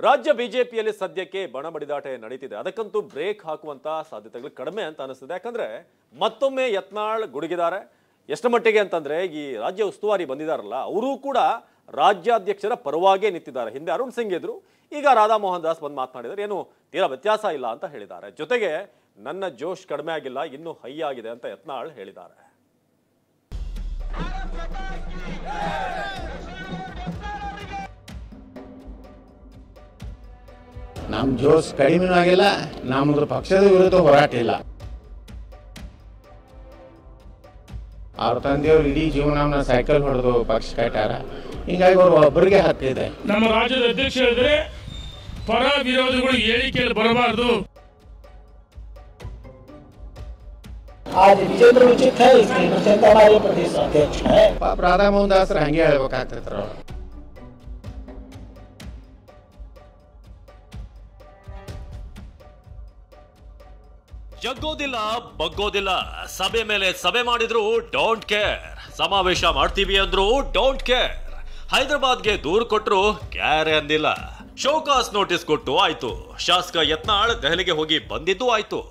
ರಾಜ್ಯ ಬಿಜೆಪಿಯಲ್ಲಿ ಸದ್ಯಕ್ಕೆ ಬಣ ಬಡಿದಾಟ ನಡೀತಿದೆ. ಅದಕ್ಕಂತೂ ಬ್ರೇಕ್ ಹಾಕುವಂತ ಸಾಧ್ಯತೆಗಳು ಕಡಿಮೆ ಅಂತ ಅನಿಸುತ್ತೆ. ಯಾಕಂದ್ರೆ ಮತ್ತೊಮ್ಮೆ ಯತ್ನಾಳ್ ಗುಡುಗಿದ್ದಾರೆ. ಎಷ್ಟು ಮಟ್ಟಿಗೆ ಅಂತಂದ್ರೆ ಈ ರಾಜ್ಯ ಉಸ್ತುವಾರಿ ಬಂದಿದಾರಲ್ಲ ಅವರು ಕೂಡ ರಾಜ್ಯಾಧ್ಯಕ್ಷರ ಪರವಾಗೇ ನಿಂತಿದ್ದಾರೆ. ಹಿಂದೆ ಅರುಣ್ ಸಿಂಗ್ ಇದ್ರು, ಈಗ ರಾಧಾ ಮೋಹನ್ ದಾಸ್ ಬಂದು ಮಾತನಾಡಿದರೆ ಏನು ತೀರಾ ವ್ಯತ್ಯಾಸ ಇಲ್ಲ ಅಂತ ಹೇಳಿದ್ದಾರೆ. ಜೊತೆಗೆ ನನ್ನ ಜೋಶ್ ಕಡಿಮೆ ಆಗಿಲ್ಲ, ಇನ್ನೂ ಹೈ ಆಗಿದೆ ಅಂತ ಯತ್ನಾಳ್ ಹೇಳಿದ್ದಾರೆ. ನಮ್ಮ ಜೋಶ್ ಕಡಿಮೆನೂ ಆಗಿಲ್ಲ, ನಮ್ಮದು ಪಕ್ಷದ ವಿರುದ್ಧ ಹೋರಾಟ ಇಲ್ಲ. ಅವ್ರ ತಂದೆಯವರು ಇಡೀ ಜೀವನ ಸೈಕಲ್ ಹೊಡೆದು ಪಕ್ಷ ಕಟ್ಟಾರ, ಹಿಂಗಾಗಿ ಅವರು ಒಬ್ಬರಿಗೆ ಹತ್ತಿದೆ. ನಮ್ಮ ರಾಜ್ಯದ ಅಧ್ಯಕ್ಷ ಹೇಳಿದ್ರೆ ಪರ ವಿರೋಧಿಗಳು ಹೇಳಿಕೆಯಲ್ಲಿ ಬರಬಾರದು. आज विजेंद्र उचित है, इसलिए जनता हमारे प्रदेश अध्यक्ष है. ಪಾಪ ರಾಧಾ ಮೋಹನ್ ದಾಸರು ಹಂಗೆ ಹೇಳ್ಬೇಕಾಗ್ತೈತ್ರ. ಜಗ್ಗೋದಿಲ್ಲ ಬಗ್ಗೋದಿಲ್ಲ, ಸಭೆ ಮೇಲೆ ಸಭೆ ಮಾಡಿದ್ರು ಡೋಂಟ್ ಕೇರ್, ಸಮಾವೇಶ ಮಾಡ್ತೀವಿ ಅಂದ್ರು ಡೋಂಟ್ ಕೇರ್, ಹೈದರಾಬಾದ್ಗೆ ದೂರು ಕೊಟ್ರು ಕ್ಯಾರೆ ಅಂದಿಲ್ಲ, ಶೋಕಾಸ್ ನೋಟಿಸ್ ಕೊಟ್ಟು ಆಯ್ತು, ಶಾಸಕ ಯತ್ನಾಳ್ ದೆಹಲಿಗೆ ಹೋಗಿ ಬಂದಿದ್ದು ಆಯ್ತು.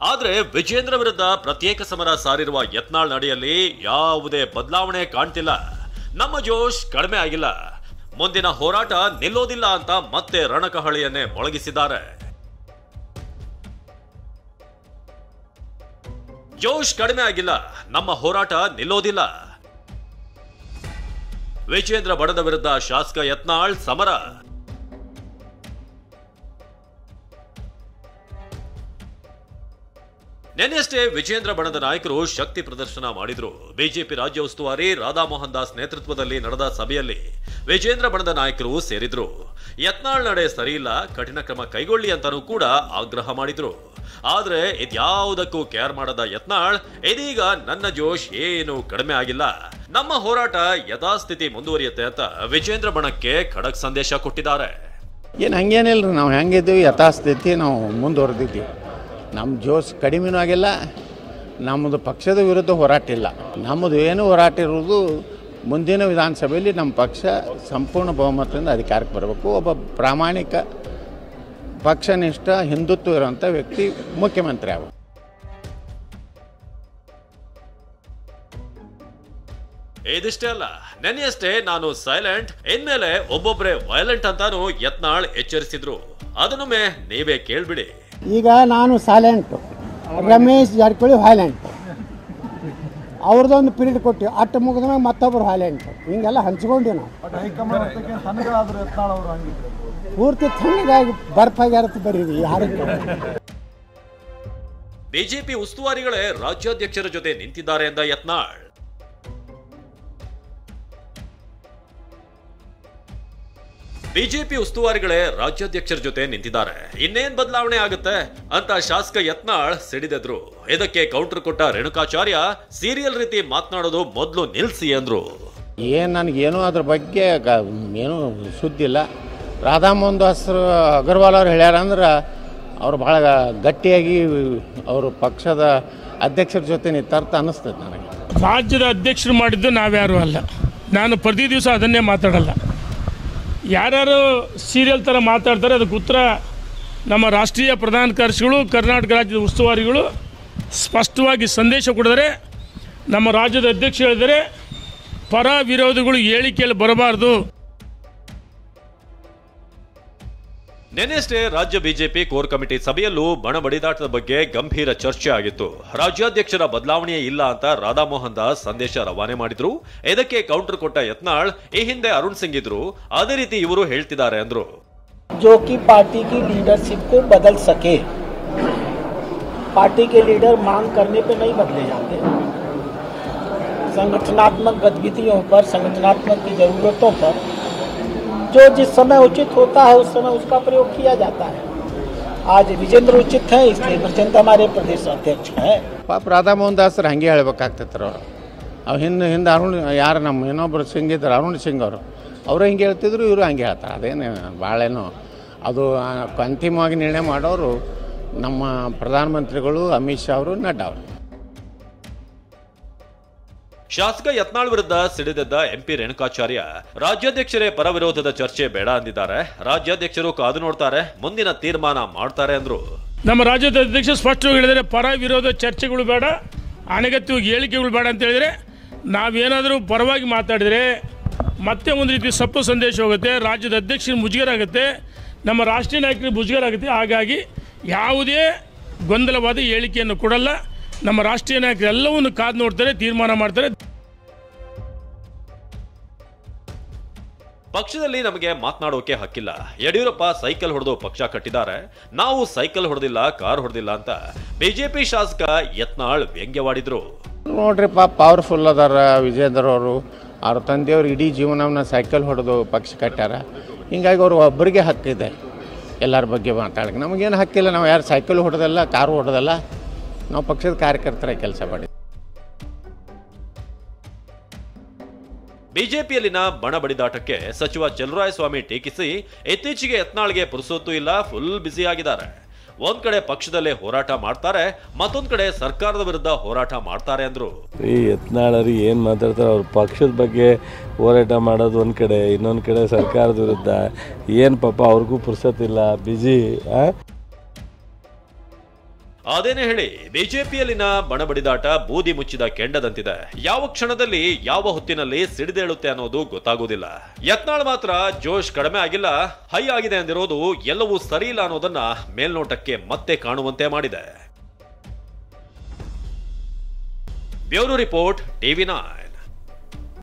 ಆದ್ರೆ ವಿಜೇಂದ್ರ ವಿರುದ್ಧ ಪ್ರತ್ಯೇಕ ಸಮರ ಸಾರಿರುವ ಯತ್ನಾಳ್ ನಡೆಯಲ್ಲಿ ಯಾವುದೇ ಬದಲಾವಣೆ ಕಾಣ್ತಿಲ್ಲ. ನಮ್ಮ ಜೋಶ್ ಕಡಿಮೆ ಆಗಿಲ್ಲ, ಮುಂದಿನ ಹೋರಾಟ ನಿಲ್ಲೋದಿಲ್ಲ ಅಂತ ಮತ್ತೆ ರಣಕಹಳಿಯನ್ನೇ ಮೊಳಗಿಸಿದ್ದಾರೆ. ಜೋಶ್ ಕಡಿಮೆ ಆಗಿಲ್ಲ, ನಮ್ಮ ಹೋರಾಟ ನಿಲ್ಲೋದಿಲ್ಲ. ವಿಜೇಂದ್ರ ಬಣದ ವಿರುದ್ಧ ಶಾಸಕ ಯತ್ನಾಳ್ ಸಮರ. ನಿನ್ನೆಯಷ್ಟೇ ವಿಜೇಂದ್ರ ಬಣದ ನಾಯಕರು ಶಕ್ತಿ ಪ್ರದರ್ಶನ ಮಾಡಿದ್ರು. ಬಿಜೆಪಿ ರಾಜ್ಯ ಉಸ್ತುವಾರಿ ರಾಧಾ ಮೋಹನ್ ದಾಸ್ ನೇತೃತ್ವದಲ್ಲಿ ನಡೆದ ಸಭೆಯಲ್ಲಿ ವಿಜೇಂದ್ರ ಬಣದ ನಾಯಕರು ಸೇರಿದ್ರು. ಯತ್ನಾಳ್ ನಡೆ ಸರಿಯಿಲ್ಲ, ಕಠಿಣ ಕ್ರಮ ಕೈಗೊಳ್ಳಿ ಅಂತಾನೂ ಕೂಡ ಆಗ್ರಹ ಮಾಡಿದ್ರು. ಆದ್ರೆ ಇದ್ಯಾವುದಕ್ಕೂ ಕೇರ್ ಮಾಡದ ಯತ್ನಾಳ್ ಇದೀಗ ನನ್ನ ಜೋಶ್ ಏನು ಕಡಿಮೆ ಆಗಿಲ್ಲ, ನಮ್ಮ ಹೋರಾಟ ಯಥಾಸ್ಥಿತಿ ಮುಂದುವರಿಯುತ್ತೆ ಅಂತ ವಿಜೇಂದ್ರ ಬಣಕ್ಕೆ ಖಡಕ್ ಸಂದೇಶ ಕೊಟ್ಟಿದ್ದಾರೆ. ಏನು ಹಂಗೇನಿಲ್ರಿ, ನಾವು ಹೆಂಗಿದ್ದೀವಿ ಯಥಾಸ್ಥಿತಿ ನಾವು ಮುಂದುವರೆದಿದ್ದೀವಿ. ನಮ್ಮ ಜೋಶ್ ಕಡಿಮೆನೂ ಆಗಿಲ್ಲ, ನಮ್ಮದು ಪಕ್ಷದ ವಿರುದ್ಧ ಹೋರಾಟ ಇಲ್ಲ. ನಮ್ಮದು ಏನು ಹೋರಾಟ ಇರುವುದು ಮುಂದಿನ ವಿಧಾನಸಭೆಯಲ್ಲಿ ನಮ್ಮ ಪಕ್ಷ ಸಂಪೂರ್ಣ ಬಹುಮತದಿಂದ ಅಧಿಕಾರಕ್ಕೆ ಬರಬೇಕು. ಒಬ್ಬ ಪ್ರಾಮಾಣಿಕ ಪಕ್ಷನಿಷ್ಠ ಹಿಂದುತ್ವ ಇರುವಂಥ ವ್ಯಕ್ತಿ ಮುಖ್ಯಮಂತ್ರಿ ಆಗಬೇಕು. ಇದಿಷ್ಟೇ ಅಲ್ಲ, ನೆನ್ನೆಯಷ್ಟೇ ನಾನು ಸೈಲೆಂಟ್, ಇನ್ಮೇಲೆ ಒಬ್ಬೊಬ್ಬರೇ ವೈಲೆಂಟ್ ಅಂತಾನು ಯತ್ನಾಳ್ ಎಚ್ಚರಿಸಿದ್ರು. ಅದನ್ನೊಮ್ಮೆ ನೀವೇ ಕೇಳ್ಬಿಡಿ. ಈಗ ನಾನು ಸೈಲೆಂಟು, ರಮೇಶ್ ಜಾರಕಿಹೊಳಿ ವೈಲೆಂಟ್, ಅವ್ರದ್ದೊಂದು ಪೀರಿಯಡ್ ಕೊಟ್ಟು ಅಟ್ಟು ಮುಗಿದ ಮತ್ತೊಬ್ಬರು ವೈಲೆಂಟ್, ಹಿಂಗೆಲ್ಲ ಹಂಚ್ಕೊಂಡ್ವಿ ನಾವು. ಪೂರ್ತಿ ತಣ್ಣಗಾಗಿ ಬರ್ಫಾಗ್ಯಾರತ್ ಬರೀರಿ ಯಾರಿಗೆ. ಬಿಜೆಪಿ ಉಸ್ತುವಾರಿಗಳೇ ರಾಜ್ಯಾಧ್ಯಕ್ಷರ ಜೊತೆ ನಿಂತಿದ್ದಾರೆ ಎಂದ ಯತ್ನಾಳ್. ಬಿಜೆಪಿ ಉಸ್ತುವಾರಿಗಳೇ ರಾಜ್ಯಾಧ್ಯಕ್ಷರ ಜೊತೆ ನಿಂತಿದ್ದಾರೆ, ಇನ್ನೇನ್ ಬದಲಾವಣೆ ಆಗುತ್ತೆ ಅಂತ ಶಾಸಕ ಯತ್ನಾಳ್ ಸಿಡಿದೆದ್ರು. ಇದಕ್ಕೆ ಕೌಂಟರ್ ಕೊಟ್ಟ ರೇಣುಕಾಚಾರ್ಯ ಸೀರಿಯಲ್ ರೀತಿ ಮಾತನಾಡೋದು ಮೊದಲು ನಿಲ್ಸಿ ಅಂದ್ರು. ನನಗೇನು ಅದ್ರ ಬಗ್ಗೆ ಏನೂ ಸುದ್ದಿಲ್ಲ. ರಾಧಾ ಮೋಹನ್ ದಾಸ್ ಅಗರ್ವಾಲ್ ಅವ್ರು ಹೇಳ್ಯಾರ ಅಂದ್ರೆ ಅವ್ರು ಭಾಳ ಗಟ್ಟಿಯಾಗಿ ಅವರು ಪಕ್ಷದ ಅಧ್ಯಕ್ಷರ ಜೊತೆ ನಿಂತಾರ್ಥ ಅನ್ನಿಸ್ತದೆ ನನಗೆ. ರಾಜ್ಯದ ಅಧ್ಯಕ್ಷರು ಮಾಡಿದ್ದು ನಾವ್ಯಾರು ಅಲ್ಲ, ನಾನು ಪ್ರತಿ ದಿವಸ ಅದನ್ನೇ ಮಾತಾಡಲ್ಲ. ಯಾರ್ಯಾರು ಸೀರಿಯಲ್ ಥರ ಮಾತಾಡ್ತಾರೆ ಅದಕ್ಕೆ ಉತ್ತರ ನಮ್ಮ ರಾಷ್ಟ್ರೀಯ ಪ್ರಧಾನ ಕಾರ್ಯದರ್ಶಿಗಳು, ಕರ್ನಾಟಕ ರಾಜ್ಯದ ಉಸ್ತುವಾರಿಗಳು ಸ್ಪಷ್ಟವಾಗಿ ಸಂದೇಶ ಕೊಡಿದರೆ, ನಮ್ಮ ರಾಜ್ಯದ ಅಧ್ಯಕ್ಷ ಹೇಳಿದರೆ ಪರ ವಿರೋಧಿಗಳು ಹೇಳಿಕೆಯಲ್ಲಿ ಬರಬಾರ್ದು. ನಿನ್ನೆಯಷ್ಟೇ ರಾಜ್ಯ ಬಿಜೆಪಿ ಕೋರ್ ಕಮಿಟಿ ಸಭೆಯಲ್ಲೂ ಬಣ ಬಡಿದಾಟದ ಬಗ್ಗೆ ಗಂಭೀರ ಚರ್ಚೆ ಆಗಿತ್ತು. ರಾಜ್ಯಾಧ್ಯಕ್ಷರ ಬದಲಾವಣೆ ಇಲ್ಲ ಅಂತ ರಾಧಾ ಮೋಹನ್ ದಾಸ್ ಸಂದೇಶ ರವಾನೆ ಮಾಡಿದ್ರು. ಇದಕ್ಕೆ ಕೌಂಟರ್ ಕೊಟ್ಟ ಯತ್ನಾಳ್ ಈ ಹಿಂದೆ ಅರುಣ್ ಸಿಂಗ್ ಇದ್ರು, ಅದೇ ರೀತಿ ಇವರು ಹೇಳ್ತಿದ್ದಾರೆ ಅಂದ್ರು. जो कि पार्टी की लीडरशिप को बदल सके, पार्टी के लीडर मांग करने पे नहीं बदले जाते, संगठनात्मक गतिविधियों पर, संगठनात्मक की जरूरतों पर जो जिस समय उचित होता है उस समय उसका प्रयोग किया जाता है. आज विजेंद्र उचित है, इसलिए जनता हमारे प्रदेश अध्यक्ष है. ಪಾಪ ರಾಧಾ ಮೋಹನ್ ದಾಸರು ಹಂಗೆ ಹೇಳ್ಬೇಕಾಗ್ತೈತ್ರ. ಅವ್ರು ಹಿಂದೆ ಅರುಣ್ ಯಾರು ನಮ್ಮ ಇನ್ನೊಬ್ಬರು ಸಿಂಗ್ ಇದ್ರು, ಅರುಣ್ ಸಿಂಗ್ ಅವರು ಹಿಂಗೆ ಹೇಳ್ತಿದ್ರು, ಇವರು ಹಂಗೆ ಹೇಳ್ತಾರೆ. ಅದೇನು ಭಾಳೇನು ಅದು ಅಂತಿಮವಾಗಿ ನಿರ್ಣಯ ಮಾಡೋರು ನಮ್ಮ ಪ್ರಧಾನಮಂತ್ರಿಗಳು, ಅಮಿತ್ ಶಾ ಅವರು, ನಡ್ಡಾ ಅವರು. ಶಾಸಕ ಯತ್ನಾಳ್ ವಿರುದ್ಧ ಸಿಡಿದೆದ್ದ ಎಂಪಿ ರೇಣುಕಾಚಾರ್ಯ ರಾಜ್ಯಾಧ್ಯಕ್ಷರೇ ಪರ ವಿರೋಧದ ಚರ್ಚೆ ಬೇಡ ಅಂದಿದ್ದಾರೆ. ರಾಜ್ಯಾಧ್ಯಕ್ಷರು ಕಾದು ನೋಡ್ತಾರೆ, ಮುಂದಿನ ತೀರ್ಮಾನ ಮಾಡ್ತಾರೆ ಅಂದ್ರು. ನಮ್ಮ ರಾಜ್ಯದ ಅಧ್ಯಕ್ಷ ಸ್ಪಷ್ಟವಾಗಿ ಹೇಳಿದರೆ ಪರ ವಿರೋಧ ಚರ್ಚೆಗಳು ಬೇಡ, ಅನಗತ್ಯವಾಗಿ ಹೇಳಿಕೆಗಳು ಬೇಡ ಅಂತ ಹೇಳಿದರೆ ನಾವೇನಾದರೂ ಪರವಾಗಿ ಮಾತಾಡಿದರೆ ಮತ್ತೆ ಒಂದು ರೀತಿ ಸಪ್ಪು ಸಂದೇಶ ಹೋಗುತ್ತೆ, ರಾಜ್ಯದ ಅಧ್ಯಕ್ಷರಿಗೆ ಮುಜುಗರ ಆಗುತ್ತೆ, ನಮ್ಮ ರಾಷ್ಟ್ರೀಯ ನಾಯಕರಿಗೆ ಮುಜುಗರ ಆಗುತ್ತೆ. ಹಾಗಾಗಿ ಯಾವುದೇ ಗೊಂದಲವಾದ ಹೇಳಿಕೆಯನ್ನು ಕೊಡಲ್ಲ. ನಮ್ಮ ರಾಷ್ಟ್ರೀಯ ನಾಯಕರು ಎಲ್ಲವನ್ನು ಕಾದು ನೋಡ್ತಾರೆ, ತೀರ್ಮಾನ ಮಾಡ್ತಾರೆ. ಪಕ್ಷದಲ್ಲಿ ನಮಗೆ ಮಾತನಾಡೋಕೆ ಹಕ್ಕಿಲ್ಲ. ಯಡಿಯೂರಪ್ಪ ಸೈಕಲ್ ಹೊಡೆದು ಪಕ್ಷ ಕಟ್ಟಿದ್ದಾರೆ, ನಾವು ಸೈಕಲ್ ಹೊಡೆದಿಲ್ಲ, ಕಾರ್ ಹೊಡೆದಿಲ್ಲ ಅಂತ ಬಿಜೆಪಿ ಶಾಸಕ ಯತ್ನಾಳ್ ವ್ಯಂಗ್ಯವಾಡಿದ್ರು. ನೋಡ್ರಿ ಪವರ್ಫುಲ್ ಅದಾರ ವಿಜೇಂದ್ರ ಅವರು. ಅವ್ರ ತಂದೆಯವರು ಇಡೀ ಜೀವನವನ್ನ ಸೈಕಲ್ ಹೊಡೆದು ಪಕ್ಷ ಕಟ್ಟಾರ. ಹಿಂಗಾಗಿ ಅವರು ಒಬ್ಬರಿಗೆ ಹಕ್ಕಿದೆ ಎಲ್ಲರ ಬಗ್ಗೆ ಮಾತಾಡೋಕೆ. ನಮಗೇನು ಹಕ್ಕಿಲ್ಲ. ನಾವು ಯಾರು ಸೈಕಲ್ ಹೊಡೆದಲ್ಲ, ಕಾರು ಹೊಡೆದಲ್ಲ. ನಾವು ಪಕ್ಷದ ಕಾರ್ಯಕರ್ತರ ಕೆಲಸ ಮಾಡಿದ್ವಿ. ಬಿಜೆಪಿಯಲ್ಲಿನ ಬಣ ಬಡಿದಾಟಕ್ಕೆ ಸಚಿವ ಚಲುವರಾಯಸ್ವಾಮಿ ಟೀಕಿಸಿ, ಇತ್ತೀಚೆಗೆ ಯತ್ನಾಳ್ಗೆ ಪುರುಸೊತ್ತು ಇಲ್ಲ, ಫುಲ್ ಬ್ಯುಸಿ ಆಗಿದ್ದಾರೆ. ಒಂದ್ ಕಡೆ ಪಕ್ಷದಲ್ಲೇ ಹೋರಾಟ ಮಾಡ್ತಾರೆ, ಮತ್ತೊಂದ್ ಕಡೆ ಸರ್ಕಾರದ ವಿರುದ್ಧ ಹೋರಾಟ ಮಾಡ್ತಾರೆ ಅಂದ್ರು. ಈ ಯತ್ನಾಳರು ಏನ್ ಮಾತಾಡ್ತಾರೆ, ಅವ್ರ ಪಕ್ಷದ ಬಗ್ಗೆ ಹೋರಾಟ ಮಾಡೋದು ಒಂದ್ ಕಡೆ, ಇನ್ನೊಂದ್ ಕಡೆ ಸರ್ಕಾರದ ವಿರುದ್ಧ. ಏನ್ ಪಾಪ ಅವ್ರಿಗೂ ಪುರ್ಸತ್ತಿಲ್ಲ, ಬಿಜಿ. ಅದೇನೇ ಹೇಳಿ, ಬಿಜೆಪಿಯಲ್ಲಿನ ಬಣಬಡಿದಾಟ ಬೂದಿ ಮುಚ್ಚಿದ ಕೆಂಡದಂತಿದೆ. ಯಾವ ಕ್ಷಣದಲ್ಲಿ ಯಾವ ಹೊತ್ತಿನಲ್ಲಿ ಸಿಡಿದೇಳುತ್ತೆ ಅನ್ನೋದು ಗೊತ್ತಾಗೋದಿಲ್ಲ. ಯತ್ನಾಳ್ ಮಾತ್ರ ಜೋಶ್ ಕಡಿಮೆ ಆಗಿಲ್ಲ, ಹೈ ಆಗಿದೆ ಅಂದಿರೋದು ಎಲ್ಲವೂ ಸರಿ ಇಲ್ಲ ಅನ್ನೋದನ್ನ ಮೇಲ್ನೋಟಕ್ಕೆ ಮತ್ತೆ ಕಾಣುವಂತೆ ಮಾಡಿದೆ. Bureau report, TV9.